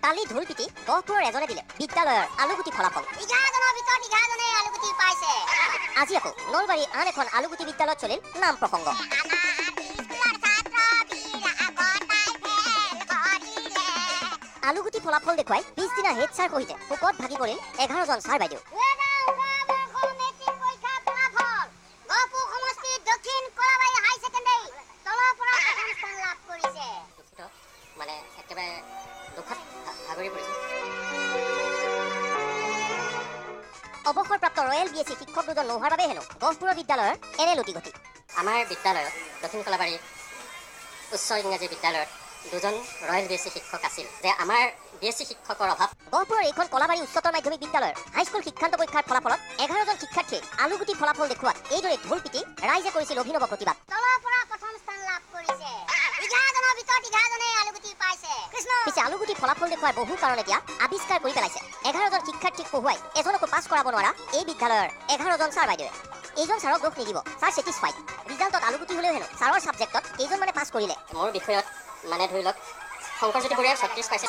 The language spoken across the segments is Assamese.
কালি ঢোল পিটি গহপুৰৰ এজনে দিলে বিদ্যালয়ৰ আলুগুটি ফলাফল। 11জনৰ ভিতৰত 11জনে আলুগুটি পাইছে। আজি আকৌ নলবাৰীৰ আন এখন আলুগুটি বিদ্যালয়ত চলিল নাম প্ৰসংগ। আলুগুটি ফলাফল দেখুৱাই পিছদিনা হেড ছাৰ সহিতে শোকত ভাগি পৰিল 11জন ছাৰ বাইদেউ। অৱসৰপ্ৰাপ্ত ৰয়েল BSc শিক্ষক দুজন নোহোৱাৰ বাবে হেনো গহপুৰৰ বিদ্যালয়ৰ এনে লুটি-গতি। আমাৰ বিদ্যালয়ত দক্ষিণ কলাবাৰী উচ্চ ইংৰাজী বিদ্যালয়ত দুজন ৰয়েল BSc শিক্ষক আছিল যে আমাৰ BSc শিক্ষকৰ অভাৱ। গহপুৰৰ এইখন কলাবাৰী উচ্চতৰ মাধ্যমিক বিদ্যালয়ৰ হাইস্কুল শিক্ষান্ত পৰীক্ষাৰ ফলাফলত 11জন শিক্ষাৰ্থীয়ে আলুগুটি ফলাফল দেখুৱাত এইদৰে ঢোল পিটি ৰাইজে কৰিছিল অভিনৱ প্ৰতিবাদ। পিছে আলুগুটি ফলাফল দেখুৱাই বহু কাৰণ এতিয়া আৱিষ্কাৰ কৰি পেলাইছে। 11জন শিক্ষাৰ্থীক পঢ়ুৱাই এজনকো পাছ কৰাব নোৱাৰা এই বিদ্যালয়ৰ 11জন ছাৰ বাইদেৱে। এইজন ছাৰক দোষ নিদিব, ছাৰ ছেটিছফাইড। ৰিজাল্টত আলুগুটি হ'লেও হেনো ছাৰৰ ছাবজেক্টত কেইজনমানে পাছ কৰিলে। মোৰ বিষয়ত মানে ধৰি লওক শংকৰজ্যোতি বৰুৱাই 36 পাইছে,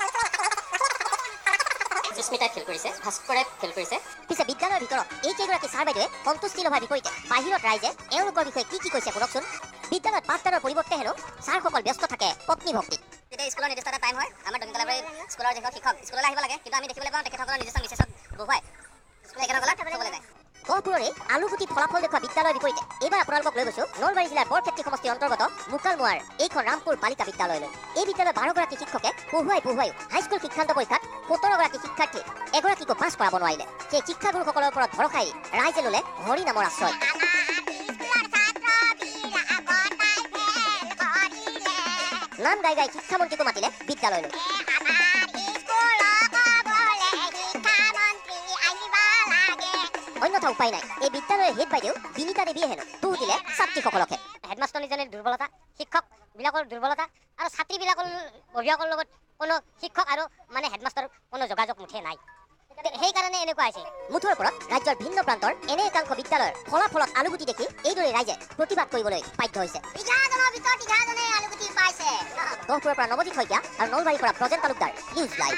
সুস্মিতাই ফেল কৰিছে, ভাস্কৰে ফেল কৰিছে। পিছে বিদ্যালয়ৰ ভিতৰত এই কেইগৰাকী ছাৰ বাইদেৱে সন্তুষ্টি লভাৰ বিপৰীতে বাহিৰত ৰাইজে এওঁলোকৰ বিষয়ে কি কৈছে শুনকচোন। বিদ্যালয়ত পাঠদানৰ পৰিৱৰ্তে হেনো ছাৰসকল ব্যস্ত থাকে পত্নী ভক্তিত। যেতিয়া স্কুলৰ নিৰ্দিষ্ট এটা টাইম হয়, আমাৰ দক্ষিণ কলাবাৰী স্কুলৰ যিসকল শিক্ষক স্কুললৈ আহিব লাগে, কিন্তু আমি দেখিবলৈ পাওঁ তেখেতসকলৰ নিৰ্দিষ্ট মেছেজত বহুৱাই তেখেতসকলক থ'বলৈ যায়। গহপুৰৰে আলুগুটি ফলাফল দেখুওৱা বিদ্যালয়ৰ বিপৰীতে এইবাৰ আপোনালোকক লৈ গৈছো নলবাৰী জিলাৰ বৰক্ষেত্ৰী সমষ্টিৰ অন্তৰ্গত মুকালমুৱাৰ এইখন ৰামপুৰ বালিকা বিদ্যালয়লৈ। এই বিদ্যালয়ৰ 12গৰাকী শিক্ষকে পঢ়ুৱাইও হাইস্কুল শিক্ষান্ত পৰীক্ষাত 17গৰাকী শিক্ষাৰ্থী এগৰাকীকো পাছ কৰাব নোৱাৰিলে। সেই শিক্ষাগুৰুসকলৰ ওপৰত ভৰসা এৰি ৰাইজে ল'লে হৰি নামৰ আশ্ৰয়। নাম গাই গাই শিক্ষামন্ত্ৰীকো মাতিলে বিদ্যালয়লৈ। অন্যথা উপায় নাই, এই বিদ্যালয়ৰ হেড বাইদেউ বিনীতা দেৱীয়ে হেনো দুখ দিলে ছাত্ৰীসকলকে। হেডমাষ্টৰনীজনীৰ দুৰ্বলতা, শিক্ষকবিলাকৰ দুৰ্বলতা আৰু ছাত্ৰীবিলাকৰ অভিভাৱকৰ লগত কোনো শিক্ষক আৰু মানে হেডমাষ্টৰ কোনো যোগাযোগ মুঠে নাই। সেইকাৰণে এনেকুৱা হৈছে। মুঠৰ ওপৰত ৰাজ্যৰ ভিন্ন প্ৰান্তৰ এনে একাংশ বিদ্যালয়ৰ ফলাফলত আলুগুটি দেখি এইদৰে ৰাইজে প্ৰতিবাদ কৰিবলৈ বাধ্য হৈছে। 11জনৰ ভিতৰত 11জনে আলুগুটি পাইছে। গহপুৰৰ পৰা নৱজিৎ শইকীয়া আৰু নলবাৰীৰ পৰা প্ৰজেন তালুকদাৰ, নিউজ লাইভ।